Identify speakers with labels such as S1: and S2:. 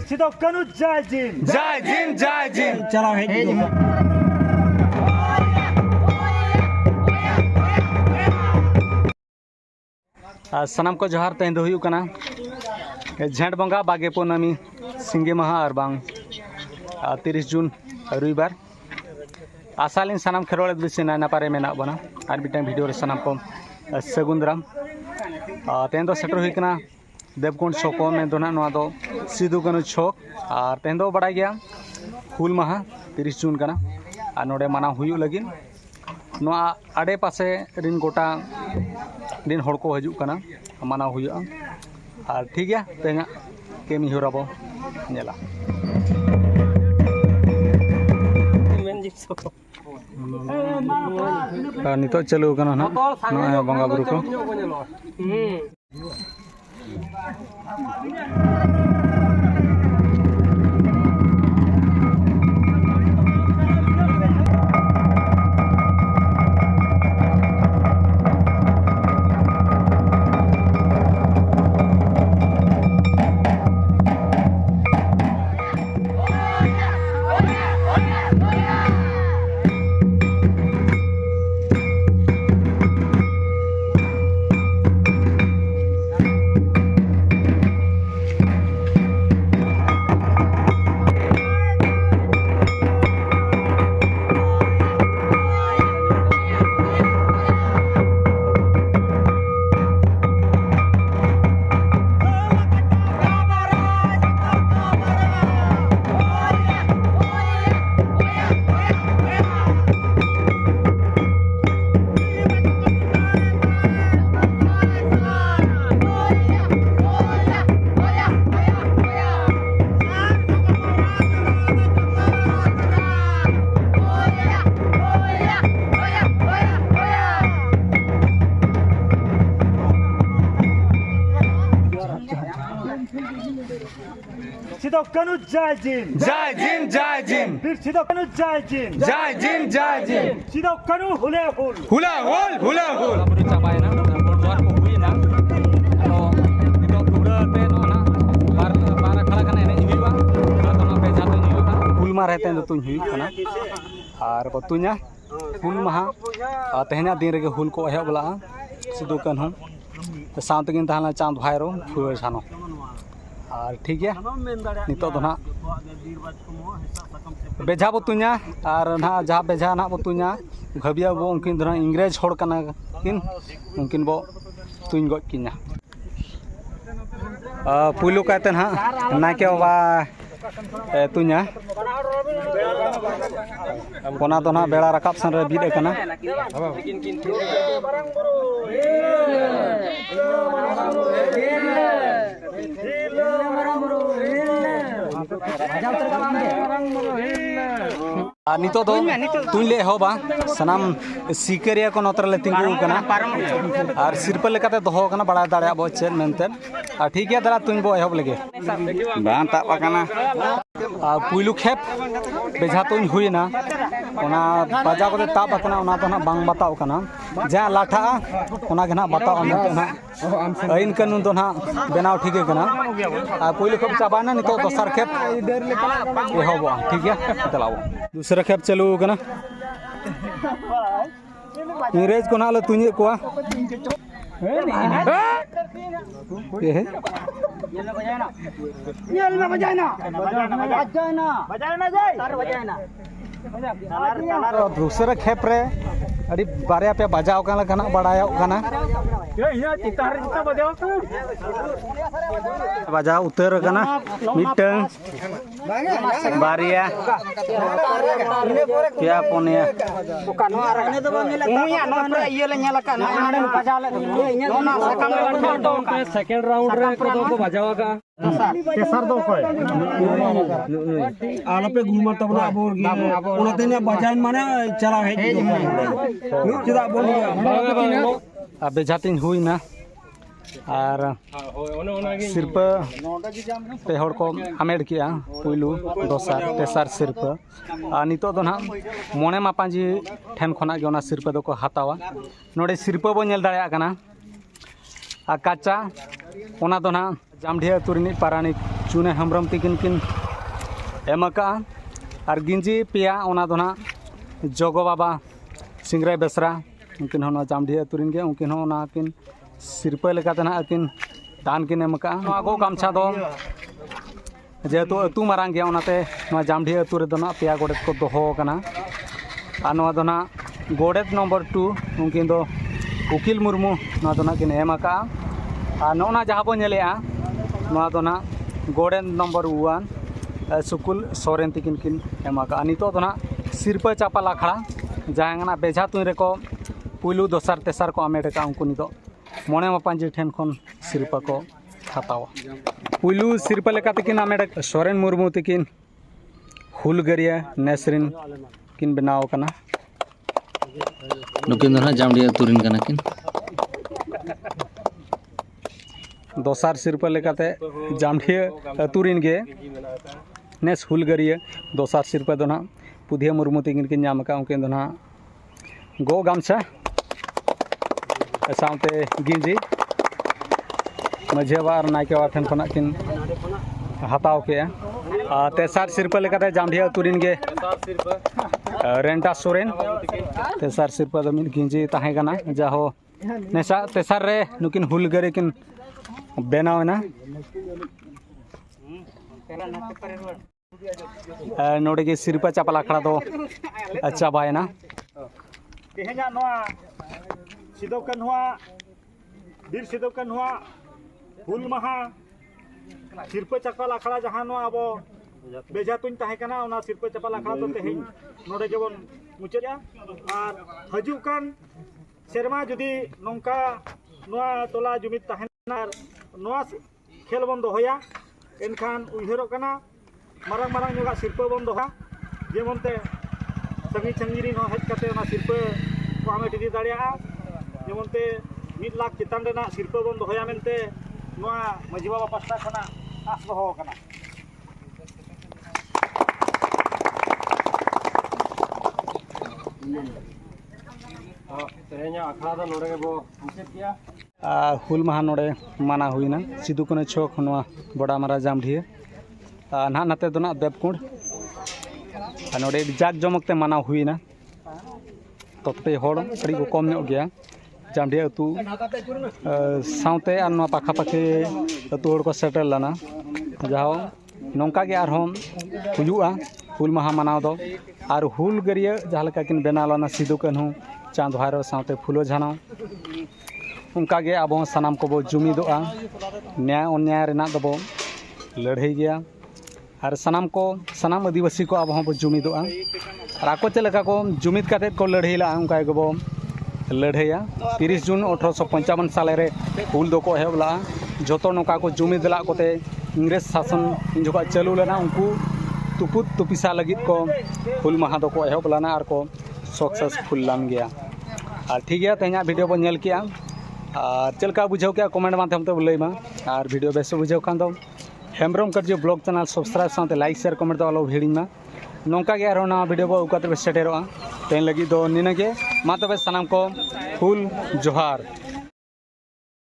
S1: सिद्धो कनु जय जिन
S2: जय जिन जय जिन
S1: चलाओ है
S2: सनाम को जोहार तेन दो हुयु कना झेंट बंगा बागे पूर्णमी सिंगे माहा और बांग 30 जून रविवार आसालिन सनाम खेरोड़ दृश्य नापारे मेना बना और मिट्टन वीडियो सनाम को सगुन दाराम तेन दो सेटर हुई कना देवकुंड छको में दो ना दो सिदु कानु छक और तेन दो बड़ा गया हुल माहा 30 जून कना और नोडे माना हुयु लगिन नोआ आडे पासे रिन गोटा दिन हड़ को हजू कना माना हुआ और ठीक है तेना केमी होरा बो नेला नितो चलू कना ना नोआ बंगा बुरु को
S1: सिद्धो कनु जय जिन
S2: जय जिन जय जिन
S1: फिर सिद्धो कनु जय जिन
S2: जय जिन जय जिन
S1: सिद्धो कनु हुले हुल
S2: हुला हुल बुरी चापाय ना जोर को हुई ना तो नितो दुबरा पे नो ना बार खड़ा कने ने हुईवा तो ना पे जातो हुईवा हुल मा रहते हैं तो तुन हुई कना और बतुnya हुल महा तेहना दिन रे हुल को एह बला सिद्धो कनु साउंड किन ताहला चांद भाईरो फुल सानो और ठीक है नितो तो ना बेझा बतुnya और ना जहाँ बेझा ना बतुnya घबिया बो उनकिन दो इंग्रेज होड़ कना किन उनकिन बो तुन गो किना पुलु कहते ना नाके बा तुnya कोना तो ना बेड़ा रकाब सन रे बीद कना नितो दो तुन ले हो बा सनाम सिकरिया को नतर ले तिंगु कना और सिरपल लेकाते दोहो कना बड़ा दाड़ा बो चेन मेनते और ठीक है दादा तुन बो एहब लगे बान ताप कना पुइलु खेप बेझा तुन हुईना ओना बाजा को ताप कना ओना तो ना बांग बताओ कना जा लाठा ओना के ना बताओ ना आइन कानून तो ना बनाव ठीक है कना पुइलु खेप चाबाना नितो दोसर खेप एहब ठीक है चलाओ दूसरा खेप चलू कना इंग्रेज को ना ले तुझे को दूसरा खेप रे अड़ी बारे पे बजाव कना बड़ाया कना बजाव उतर कना मिटन बारिया क्या पोनिया सेकंड राउंड रे को बजावा का
S1: तेसर दो कोई आला पे घुमा तब ना बोल गया उनते ने बजाइन माने चला है चदा बोलिया
S2: अबे जातिन हुई ना और सिर्फ पे हड़ को हमेड़ किया पुलू दोसर तेसर सिर्फ नितो दो ना मोने मापाजी ठेन खना के सिर्फ दो को हतावा नोडे सिर्फ बो नेल दाड़ा काचा ओना दो ना जामढिया तुरनी पारानिक चुने हेम्ब्रम तकिन किन एमका और गिंजी पेया ओना दो ना जगो बाबा सिंगराय बेसरा उनकिन होना जामढी अतुरिन गे उनकिन होना किन सिरपा लेकाते ना किन दान किन एमका गो गामछा दो जेहेतु अतु मारांग गया ओनाते जामढी अतु रे दो ना पेया गोडेत को दोहो कना और नवा दो ना गोडेत नंबर 2 उनकिन दो उकिल मुर्मू नवा दो ना किन एमका और नोना जहाँ बो नेलेआ नवा दो ना गोडेत नंबर 1 सुकुल सोरेन तकिन किन एमका नितो दो ना सिरपा चापाल आखड़ा जहाँ बेझा तुई रेको पुलू दोसार तेसार को आमेडका उनको नितो मोने मापांजी ठेन खन सिरपा को हतावा पुलू सिरपा लेका तकिन आमेड सोरेन मुर्मू तकिन हुलगरिया नेसरिन किन बनाव कना
S3: नुकिन दो ना जामढी अतुरिन कना किन
S2: दोसार सिरपा लेकाते जामढी अतुरिन गे नेस हुलगरिया दोसार सिरपा दो ना पुधिया मुर्मू तकिन किन नाम का उनकिन दो ना गो गामछा साउते गिंजी मझेवा और नायकेवा ठन खना किन हताव के तेसार सिरपा लेकाते जामढी अतुरिन गे रेंटा सोरेन तेसार सिरपा दो मिन गिंजी ताहे कना जाहो नेसा तेसार रे नुकिन हुलगरे किन बेनावना नोडे के सिरपा चापाल आखड़ा दो अच्छा बायना
S4: तेहेना नोआ सिदो कान्हुआ बीर सिदो कान्हुआ हुल महा सिरपा चापाल आखड़ा जहाँ नोआ अब बेजा तुन ताहे कना ओना सिरपा चापाल आखड़ा तो तेहेन नोडे गेबन मुचाया और हजु कान सेरमा जुदी नोंका नोआ टोला जुमिद ताहेना नोआ खेल बन दोहया एनखान उइहरो कना मारंग मारंग जोगा सिरपा बन दोहा जेमनते संगी संगी नो हेज कते ओना सिरपा को आमे दिदी दाड़िया जेमनते 1 लाख चितान रेना सिरपा बन दोहया मेनते नोआ मझी बाबा पास्ता खना आस दोहो कना तेहेना आखड़ा दा नोडे के बो मुसेत किया
S2: हुल महा नोडे माना हुईना सिदु कने छोक नोआ बड़ा मारा जामढी ना नाते दो ना देवकुंड नोडे जाक जमकते माना हुईना तत्ते होड़ अड़ी को कम ᱧᱚᱜ गया जामढी अतु साउते आर नोआ पाखा पाखी अतु होड़ को सेटल लाना जाओ नोंका गे आर हम हुजुआ हुल महा मानाव दो और हुल गरिया जहाँ लेका किन बेना लाना सिदु कान्हू चांद भाइरो साउते फुलो झानाव उनका गे अब सानाम को बो जुमिदोआ न्याय अन्याय रेना दबो लड़ाई गया और सानाम को सानाम आदिवासी को अब बो जुमिदोआ और आको चलेका को जुमिद काते को लड़ाई ला उनका गबो लड़ाइया 30 जून 1855 साल रे हुल दो को हेबला जोतो नोका को जुमिद ला कोते इंग्रेज शासन जोका चालू लेना उनको तुपुत तुपिसा लगित को हुल महा दो को हेबला ना और को सक्सेसफुल लाम गया और ठीक है तेना वीडियो बन नेल किया और चलका बुझाव क्या कमेंट माध्यम ते लैमा और वीडियो बेस बुझाव खान दो हेम्ब्रम करजो ब्लॉग चैनल सब्सक्राइब साथ लाइक शेयर कमेंट दो आलो भिड़ीमा नौका के ना वीडियो बो उकाते सेटेरोआ तेन लगी दो निना के मा तबे सनाम को हुल जोहार।